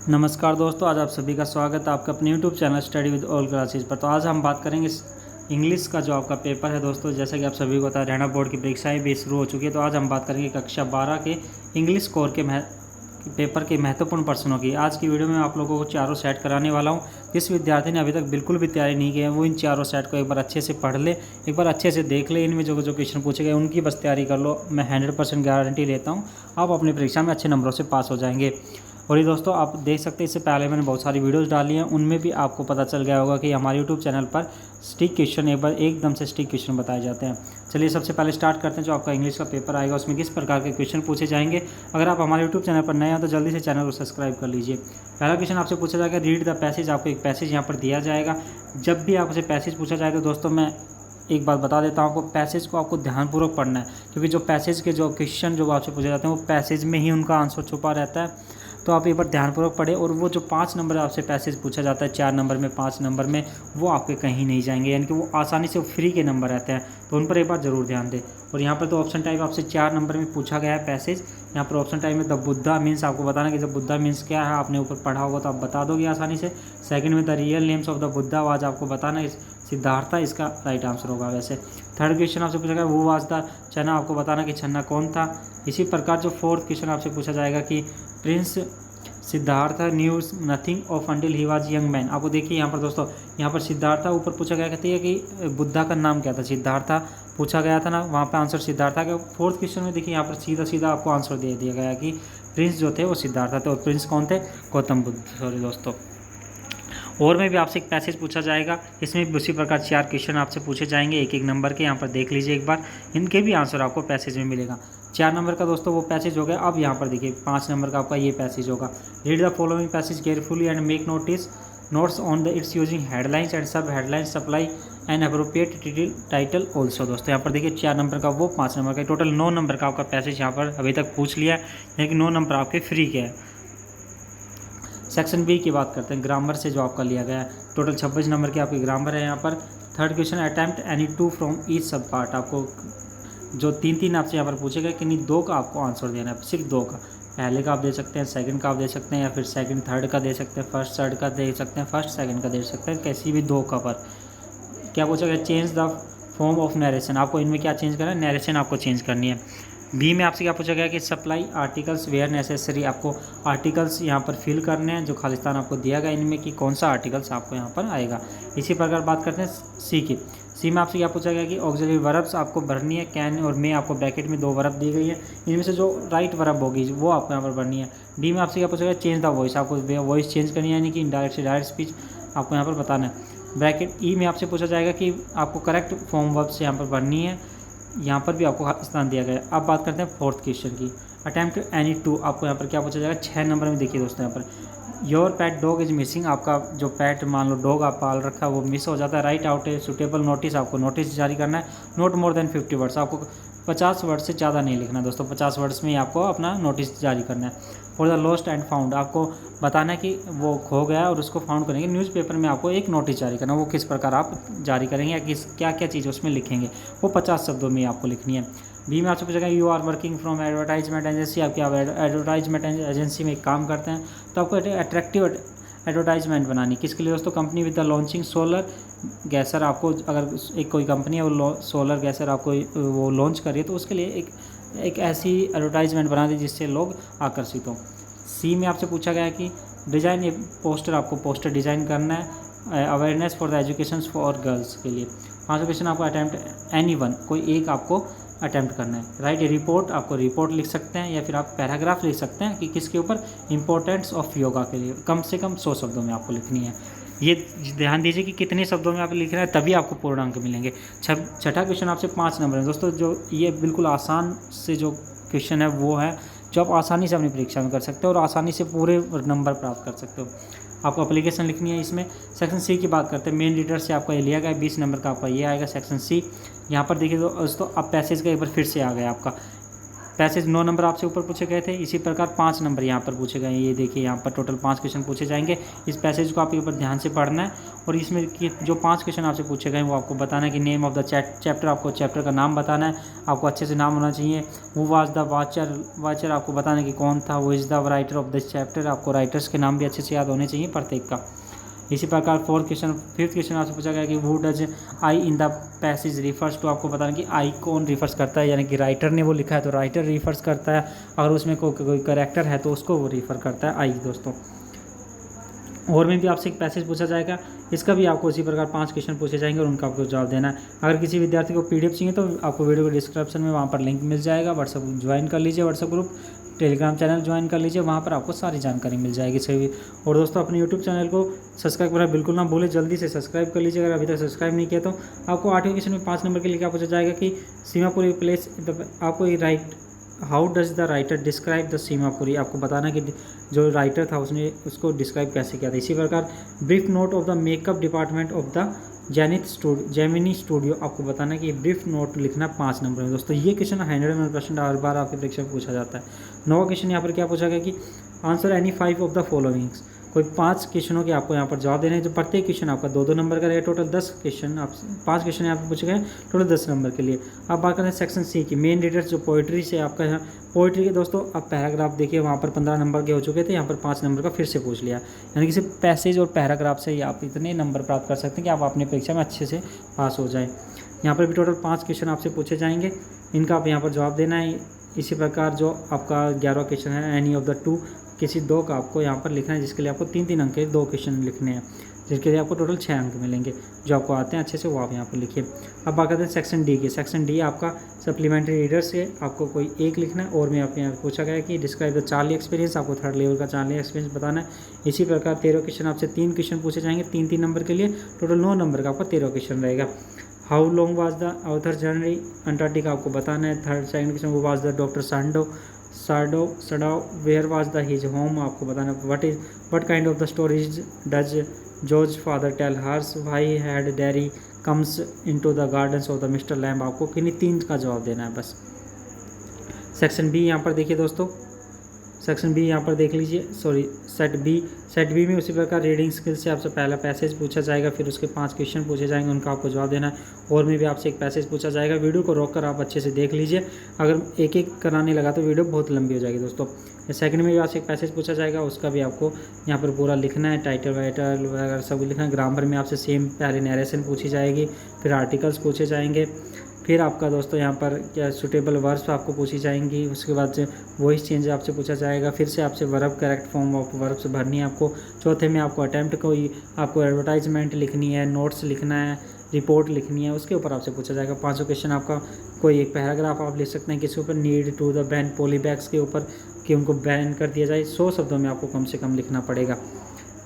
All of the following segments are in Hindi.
नमस्कार दोस्तों, आज आप सभी का स्वागत है आपका अपने YouTube channel study with all classes पर। तो आज हम बात करेंगे इंग्लिश का जो आपका पेपर है दोस्तों। जैसा कि आप सभी को पता है, हरियाणा बोर्ड की परीक्षाएं भी शुरू हो चुकी है। तो आज हम बात करेंगे कक्षा 12 के इंग्लिश कोर के पेपर के महत्वपूर्ण प्रश्नों की। आज की वीडियो में आप लोगों को चारों सेट कराने वाला हूं। जिस विद्यार्थी ने अभी तक बिल्कुल भी तैयारी नहीं की है, वो इन चारों सेट को एक बार अच्छे से पढ़ ले, एक बार अच्छे से देख ले। इनमें जो क्वेश्चन पूछे गए उनकी बस तैयारी कर लो। मैं 100% गारंटी लेता हूँ आप अपनी परीक्षा में अच्छे नंबरों से पास हो जाएंगे। और ये दोस्तों आप देख सकते हैं, इससे पहले मैंने बहुत सारी वीडियोस डाली हैं, उनमें भी आपको पता चल गया होगा कि हमारे यूट्यूब चैनल पर स्टिक क्वेश्चन एकदम से स्टिक क्वेश्चन बताए जाते हैं। चलिए सबसे पहले स्टार्ट करते हैं। जो आपका इंग्लिश का पेपर आएगा उसमें किस प्रकार के क्वेश्चन पूछे जाएंगे। अगर आप हमारे यूट्यूब चैनल पर नए हैं तो जल्दी से चैनल को सब्सक्राइब कर लीजिए। पहला क्वेश्चन आपसे पूछा जाएगा, रीड द पैसेज। आपको एक पैसेज यहाँ पर दिया जाएगा। जब भी आपसे पैसेज पूछा जाएगा दोस्तों, मैं एक बात बता देता हूँ आपको, पैसेज को आपको ध्यानपूर्वक पढ़ना है, क्योंकि जो पैसेज के जो क्वेश्चन जो आपसे पूछे जाते हैं वो पैसेज में ही उनका आंसर छुपा रहता है। तो आप एक बार ध्यानपूर्वक पढ़े। और वो जो 5 नंबर आपसे पैसेज पूछा जाता है, 4 नंबर में, 5 नंबर में, वो आपके कहीं नहीं जाएंगे, यानी कि वो आसानी से फ्री के नंबर रहते हैं। तो उन पर एक बार ज़रूर ध्यान दें। और यहाँ पर तो ऑप्शन टाइप आपसे 4 नंबर में पूछा गया है पैसेज। यहाँ पर ऑप्शन टाइप में द बुद्धा मीन्स आपको बताना कि द बुद्धा मीन्स क्या है। आपने ऊपर पढ़ा होगा तो आप बता दोगे आसानी से। सेकंड में the real names of the Buddha आज आपको बताना है सिद्धार्था, इसका राइट आंसर होगा। वैसे थर्ड क्वेश्चन आपसे पूछा गया वो वाज द छन्ना, आपको बताना कि छन्ना कौन था। इसी प्रकार जो फोर्थ क्वेश्चन आपसे पूछा जाएगा कि Prince Siddhartha news nothing of until he was young man. आपको देखिए यहाँ पर दोस्तों, यहाँ पर सिद्धार्था ऊपर पूछा गया, कहती है कि बुद्धा का नाम क्या था, सिद्धार्था पूछा गया था ना, वहाँ पे आंसर सिद्धार्था का। फोर्थ क्वेश्चन में देखिए यहाँ पर सीधा सीधा आपको आंसर दे दिया गया कि प्रिंस जो थे वो सिद्धार्था थे, और प्रिंस कौन थे, गौतम बुद्ध। सॉरी दोस्तों। और में भी आपसे एक पैसेज पूछा जाएगा, इसमें भी उसी प्रकार 4 क्वेश्चन आपसे पूछे जाएंगे, एक एक नंबर के। यहाँ पर देख लीजिए एक बार, इनके भी आंसर आपको पैसेज में मिलेगा। 4 नंबर का दोस्तों वो पैसेज हो गया। अब यहाँ पर देखिए 5 नंबर का आपका ये पैसेज होगा। Read the following passage carefully and make notes on the its using headlines and sub headlines supply and appropriate title also. दोस्तों यहाँ पर देखिए 4 नंबर का वो 5 नंबर का, टोटल 9 नंबर का आपका पैसेज यहाँ पर अभी तक पूछ लिया है, लेकिन 9 नंबर आपके फ्री के हैं। सेक्शन बी की बात करते हैं, ग्रामर से जो आपका लिया गया है। टोटल 26 नंबर की आपकी ग्रामर है यहाँ पर। Third question, attempt any 2 from each सब पार्ट। आपको जो 3 आपसे यहाँ पर पूछे गए, कि नहीं 2 का आपको आंसर देना है, सिर्फ 2 का। पहले का आप दे सकते हैं, सेकंड का आप दे सकते हैं, या फिर सेकंड थर्ड का दे सकते हैं, फर्स्ट थर्ड का दे सकते हैं, फर्स्ट सेकंड का दे सकते हैं, कैसी भी 2 का। पर क्या पूछा गया, change the form of narration. आपको इनमें क्या चेंज करना है, नरेशन आपको चेंज करनी है। बी में आपसे क्या पूछा गया कि सप्लाई आर्टिकल्स वेयर नेसेसरी। आपको आर्टिकल्स यहाँ पर फिल करने हैं, जो खालिस्तान आपको दिया गया इनमें कि कौन सा आर्टिकल्स आपको यहाँ पर आएगा। इसी प्रकार बात करते हैं सी की। सी में आपसे क्या पूछा गया कि ऑक्सिलरी वर्ब्स आपको भरनी है। कैन और मे आपको ब्रैकेट में 2 वर्ब दी गई है, इनमें से जो राइट वर्ब होगी वो आपको यहाँ पर भरनी है। डी में आपसे क्या पूछा गया, चेंज द वॉइस। आपको वॉइस चेंज करनी है, यानी कि इनडायरेक्ट से डायरेक्ट स्पीच आपको यहाँ पर बताना है। ब्रैकेट ई में आपसे पूछा जाएगा कि आपको करेक्ट फॉर्म वर्ब्स यहाँ पर भरनी है, यहाँ पर भी आपको स्थान दिया गया है। अब बात करते हैं फोर्थ क्वेश्चन की, अटेम्प्ट एनी 2। आपको यहाँ पर क्या पूछा जाएगा, 6 नंबर में देखिए दोस्तों, यहाँ per your pet dog is missing. आपका जो पेट मान लो डॉग आप पाल रखा है वो मिस हो जाता है। Right out a suitable notice. आपको नोटिस जारी करना है। Note more than 50 words. आपको 50 वर्ड से ज़्यादा नहीं लिखना दोस्तों, 50 वर्ड्स में ही आपको अपना नोटिस जारी करना है। For the lost and found, आपको बताना है कि वो खो गया और उसको फाउंड करेंगे। न्यूज़पेपर में आपको एक नोटिस जारी करना, वो किस प्रकार आप जारी करेंगे या किस क्या क्या चीज़ उसमें लिखेंगे, वो 50 शब्दों में आपको लिखनी है। बी में आपसे पूछेगा you are working from advertisement agency. आपकी आप एडवर्टाइजमेंट एजेंसी में काम करते हैं, तो आपको अट्रैक्टिव एडवर्टाइजमेंट बनानी। किसके लिए दोस्तों, company with the launching solar geyser. आपको अगर एक कोई कंपनी है वो सोलर गैसर आपको वो लॉन्च कर रही है, तो उसके लिए एक ऐसी एडवर्टाइजमेंट बना दी जिससे लोग आकर्षित हों। सी में आपसे पूछा गया कि डिज़ाइन ए पोस्टर। आपको पोस्टर डिज़ाइन करना है awareness for the education for girls के लिए। 5वां क्वेश्चन, आपको अटैम्प्ट एनी वन, कोई एक आपको अटैम्प्ट करना है। राइट ए रिपोर्ट। आपको रिपोर्ट लिख सकते हैं या फिर आप पैराग्राफ लिख सकते हैं कि किसके ऊपर, इंपॉर्टेंस ऑफ योगा के लिए। कम से कम 100 शब्दों में आपको लिखनी है। ये ध्यान दीजिए कि कितने शब्दों में आप लिख रहे हैं, तभी आपको पूर्ण अंक मिलेंगे। छठा क्वेश्चन आपसे 5 नंबर है दोस्तों। जो ये बिल्कुल आसान से जो क्वेश्चन है वो है जो आप आसानी से अपनी परीक्षा में कर सकते हो और आसानी से पूरे नंबर प्राप्त कर सकते हो। आपको एप्लीकेशन लिखनी है इसमें। सेक्शन सी की बात करते हैं, मेन लीडर से आपका ये लिया गया है, 20 नंबर का आपका ये आएगा सेक्शन सी। यहाँ पर देखिए दोस्तों, अब पैसेज का एक बार फिर से आ गया आपका। पैसेज 9 नंबर आपसे ऊपर पूछे गए थे, इसी प्रकार 5 नंबर यहाँ पर पूछे गए हैं। ये देखिए यहाँ पर टोटल 5 क्वेश्चन पूछे जाएंगे। इस पैसेज को आपके ऊपर ध्यान से पढ़ना है और इसमें कि जो 5 क्वेश्चन आपसे पूछे गए हैं वो आपको बताना है कि नेम ऑफ द चैप्टर, आपको चैप्टर का नाम बताना है, आपको अच्छे से नाम होना चाहिए। वो वाज द वाचर आपको बताना है कि कौन था। वो is the writer of this chapter, आपको राइटर्स के नाम भी अच्छे से याद होने चाहिए प्रत्येक का। इसी प्रकार फिफ्थ क्वेश्चन आपसे पूछा गया कि who does I in the passage refers to, आपको बताना कि आई कौन रिफर्स करता है, यानी कि राइटर ने वो लिखा है तो राइटर रिफर्स करता है, अगर उसमें कोई करेक्टर है तो उसको वो रिफ़र करता है आई दोस्तों। और में भी आपसे एक पैसेज पूछा जाएगा, इसका भी आपको इसी प्रकार 5 क्वेश्चन पूछे जाएंगे और उनका आपको जवाब देना है। अगर किसी विद्यार्थी को पीडीएफ चाहिए तो आपको वीडियो के डिस्क्रिप्शन में वहाँ पर लिंक मिल जाएगा। व्हाट्सअप ज्वाइन कर लीजिए, WhatsApp group, Telegram channel join कर लीजिए, वहाँ पर आपको सारी जानकारी मिल जाएगी सभी। और दोस्तों अपने यूट्यूब चैनल को सब्सक्राइब करना बिल्कुल ना भूलें, जल्दी से सब्सक्राइब कर लीजिए अगर अभी तक सब्सक्राइब नहीं किया तो। आपको 8वें क्वेश्चन में 5 नंबर के लिए क्या पूछा जाएगा कि सीमापुरी प्लेस, आपको ये right how does the writer describe the Seemapuri, आपको बताना कि जो राइटर था उसने उसको डिस्क्राइब कैसे किया था। इसी प्रकार brief note of the makeup department of the Gemini studio, आपको बताना कि ब्रीफ नोट लिखना 5 नंबर में। दोस्तों ये क्वेश्चन 100% हर बार आपकी परीक्षा में पूछा जाता है। 9वां क्वेश्चन यहाँ पर क्या पूछा गया कि answer any 5 of the followings, कोई 5 क्वेश्चनों के आपको यहाँ पर जवाब देने हैं। जो प्रत्येक क्वेश्चन आपका 2-2 नंबर का रहेगा। टोटल 10 क्वेश्चन, आप 5 क्वेश्चन यहाँ पर पूछे गए टोटल 10 नंबर के लिए। अब बात करते हैं सेक्शन सी की, मेन रीडर्स, जो पोइट्री से आपका यहाँ पोइट्री के दोस्तों अब पैराग्राफ देखिए वहाँ पर 15 नंबर के हो चुके थे, यहाँ पर 5 नंबर का फिर से पूछ लिया। यानी कि सिर्फ पैसेज और पैराग्राफ से ही आप इतने नंबर प्राप्त कर सकते हैं कि आप अपनी परीक्षा में अच्छे से पास हो जाए। यहाँ पर भी टोटल 5 क्वेश्चन आपसे पूछे जाएंगे, इनका आप यहाँ पर जवाब देना है। इसी प्रकार जो आपका 11वां क्वेश्चन है एनी ऑफ द टू, किसी 2 का आपको यहाँ पर लिखना है, जिसके लिए आपको 3-3 अंक के 2 क्वेश्चन लिखने हैं, जिसके लिए आपको टोटल 6 अंक मिलेंगे। जो आपको आते हैं अच्छे से वो आप यहाँ पर लिखिए। अब बात करते हैं सेक्शन डी की। सेक्शन डी आपका सप्लीमेंट्री रीडर से आपको कोई एक लिखना है। और में आपके यहाँ पूछा गया कि डिस्क्राइब द चार्ली एक्सपीरियंस, आपको 3rd लेवल का चार्ली एक्सपीरियंस बताना है। इसी प्रकार 13वां क्वेश्चन आपसे 3 क्वेश्चन पूछे जाएंगे 3-3 नंबर के लिए, टोटल 9 नंबर का आपका 13वां क्वेश्चन रहेगा। How long was the author journey Antarctica, आपको बताना है। सेकंड क्वेश्चन वो was the doctor Sadao where was the his home, आपको बताना what kind of the stories does George father tell hers, why had Derry comes into the gardens of the mister Lamb, आपको किन्हीं 3 का जवाब देना है बस। सेक्शन बी यहाँ पर देखिए दोस्तों, सेक्शन बी यहाँ पर देख लीजिए, सेट बी में उसी प्रकार रीडिंग स्किल से आपसे पहला पैसेज पूछा जाएगा, फिर उसके 5 क्वेश्चन पूछे जाएंगे, उनका आपको जवाब देना है। और में भी आपसे एक पैसेज पूछा जाएगा। वीडियो को रोककर आप अच्छे से देख लीजिए, अगर एक एक कराने लगा तो वीडियो बहुत लंबी हो जाएगी दोस्तों। सेकंड में भी आपसे एक पैसेज पूछा जाएगा, उसका भी आपको यहाँ पर पूरा लिखना है, टाइटल वाइटल वगैरह सब लिखना है। ग्रामर में आपसे सेम पहले नरेशन पूछी जाएगी, फिर आर्टिकल्स पूछे जाएंगे, फिर आपका दोस्तों यहाँ पर क्या सुटेबल वर्ब्स आपको पूछी जाएंगी, उसके बाद वॉइस चेंज आपसे पूछा जाएगा, फिर से आपसे verb correct form of verbs भरनी है आपको। चौथे में आपको अटैम्प्ट कोई आपको एडवर्टाइजमेंट लिखनी है, नोट्स लिखना है, रिपोर्ट लिखनी है, उसके ऊपर आपसे पूछा जाएगा। 5वां क्वेश्चन आपका कोई एक पैराग्राफ आप लिख सकते हैं किसी ऊपर, need to the ban polybags के ऊपर कि उनको बैन कर दिया जाए, 100 शब्दों में आपको कम से कम लिखना पड़ेगा।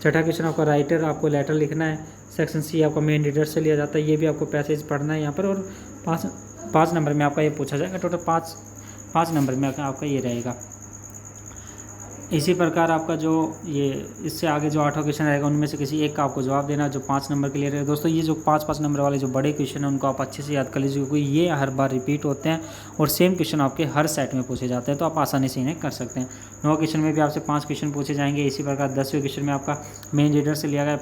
छठा क्वेश्चन आपका राइटर, आपको लेटर लिखना है। सेक्शन सी आपका मेन रीडर से लिया जाता है, ये भी आपको पैसेज पढ़ना है यहाँ पर। और 5 नंबर में आपका ये पूछा जाएगा, टोटल 5 नंबर में आपका ये रहेगा। इसी प्रकार आपका जो ये इससे आगे जो 8वां क्वेश्चन रहेगा उनमें से किसी एक का आपको जवाब देना जो 5 नंबर के लिए रहेगा। दोस्तों ये जो 5-5 नंबर वाले जो बड़े क्वेश्चन हैं उनको आप अच्छे से याद कर लीजिए, क्योंकि ये हर बार रिपीट होते हैं और सेम क्वेश्चन आपके हर सेट में पूछे जाते हैं, तो आप आसानी से इन्हें कर सकते हैं। 9वां क्वेश्चन में भी आपसे 5 क्वेश्चन पूछे जाएंगे। इसी प्रकार 10वें क्वेश्चन में आपका मेन रीडर से लिया गया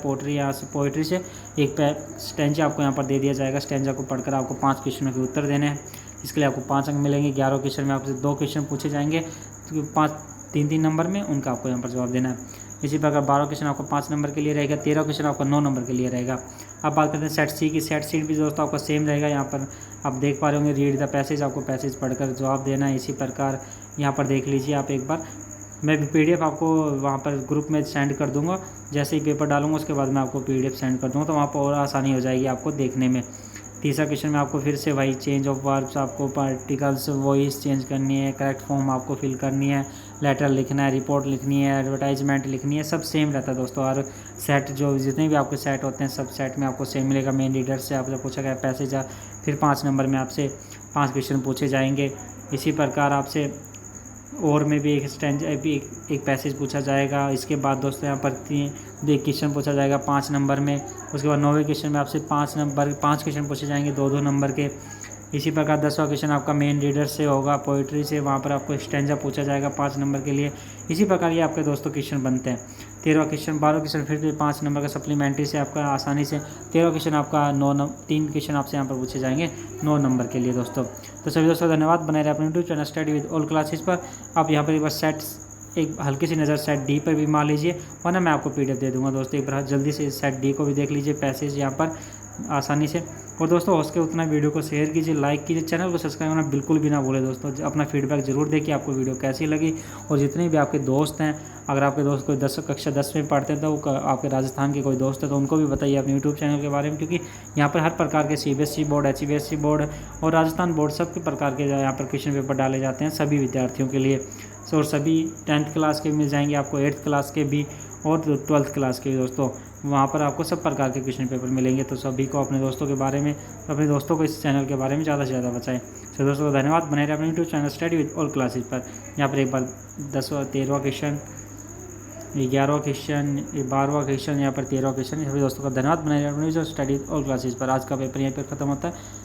पोइट्री से एक स्टेंजा आपको यहाँ पर दे दिया जाएगा। स्टेंजा को पढ़कर आपको 5 क्वेश्चनों के उत्तर देने हैं, इसके लिए आपको 5 अंक मिलेंगे। 11वें क्वेश्चन में आपसे 2 क्वेश्चन पूछे जाएंगे, तो 3-3 नंबर में उनका आपको यहाँ पर जवाब देना है। इसी प्रकार 12वां क्वेश्चन आपको 5 नंबर के लिए रहेगा। 13वां क्वेश्चन आपका 9 नंबर के लिए रहेगा। अब बात करते हैं सेट सी की। सेट सी भी दोस्तों आपका सेम रहेगा। यहाँ पर आप देख पा रहे होंगे रीड द पैसेज, आपको पैसेज पढ़कर जवाब देना है। इसी प्रकार यहाँ पर देख लीजिए आप एक बार, मैं PDF आपको वहाँ पर ग्रुप में सेंड कर दूँगा। जैसे ही पेपर डालूंगा उसके बाद मैं आपको PDF सेंड कर दूँगा, तो वहाँ पर और आसानी हो जाएगी आपको देखने में। तीसरा क्वेश्चन में आपको फिर से वही चेंज ऑफ वर्ब्स, आपको पार्टिकल्स वॉइस चेंज करनी है, करेक्ट फॉर्म आपको फिल करनी है, लेटर लिखना है, रिपोर्ट लिखनी है, एडवर्टाइजमेंट लिखनी है, सब सेम रहता है दोस्तों। और सेट जो जितने भी आपके सेट होते हैं सब सेट में आपको सेम मिलेगा। मेन रीडर से आपसे पूछा गया पैसेज, फिर 5 नंबर में आपसे 5 क्वेश्चन पूछे जाएंगे। इसी प्रकार आपसे और में भी एक पैसेज पूछा जाएगा। इसके बाद दोस्तों यहाँ पर 3 क्वेश्चन पूछा जाएगा 5 नंबर में। उसके बाद 9वें क्वेश्चन में आपसे 5 क्वेश्चन पूछे जाएंगे 2-2 नंबर के। इसी प्रकार 10वां क्वेश्चन आपका मेन रीडर से होगा, पोइट्री से, वहाँ पर आपको स्टैंजा पूछा जाएगा 5 नंबर के लिए। इसी प्रकार ये आपके दोस्तों क्वेश्चन बनते हैं। 13वां क्वेश्चन, 12वां क्वेश्चन फिर भी 5 नंबर का सप्लीमेंट्री से आपका आसानी से। 13वां क्वेश्चन आपका 3 क्वेश्चन आपसे यहाँ पर पूछे जाएंगे 9 नंबर के लिए दोस्तों। तो सभी दोस्तों धन्यवाद, बने रहे अपने YouTube channel study with all classes पर। आप यहाँ पर एक बार एक हल्की सी नज़र सेट डी पर भी मार लीजिए, वरना मैं आपको PDF दे दूंगा दोस्तों। एक बार जल्दी से सेट डी को भी देख लीजिए, पैसेज यहाँ पर आसानी से। और दोस्तों हो सके उतना वीडियो को शेयर कीजिए, लाइक कीजिए, चैनल को सब्सक्राइब करना बिल्कुल भी ना भूलें दोस्तों। अपना फीडबैक जरूर देखिए आपको वीडियो कैसी लगी। और जितने भी आपके दोस्त हैं, अगर आपके दोस्त कोई कक्षा 10 में पढ़ते हैं तो वो आपके राजस्थान के कोई दोस्त है तो उनको भी बताइए अपने यूट्यूब चैनल के बारे में, क्योंकि यहाँ पर हर प्रकार के CBSE बोर्ड, HBSE बोर्ड और राजस्थान बोर्ड सब के प्रकार के यहाँ पर क्वेश्चन पेपर डाले जाते हैं सभी विद्यार्थियों के लिए। और सभी 10th क्लास के मिल जाएंगे आपको, 8th क्लास के भी और 12th क्लास के भी दोस्तों। वहाँ पर आपको सब प्रकार के क्वेश्चन पेपर मिलेंगे। तो सभी को अपने दोस्तों के बारे में, अपने दोस्तों को इस चैनल के बारे में ज़्यादा से ज़्यादा बताएं। तो दोस्तों धन्यवाद, बने रहे अपने YouTube channel study with all classes पर। यहाँ पर एक बार 10वां 13वां क्वेश्चन, 11वां क्वेश्चन, 12वां क्वेश्चन, यहाँ पर 13वां क्वेश्चन। सभी दोस्तों का धन्यवाद, बने रहे अपने YouTube study with all classes पर। आज का पेपर यहीं पर खत्म होता है।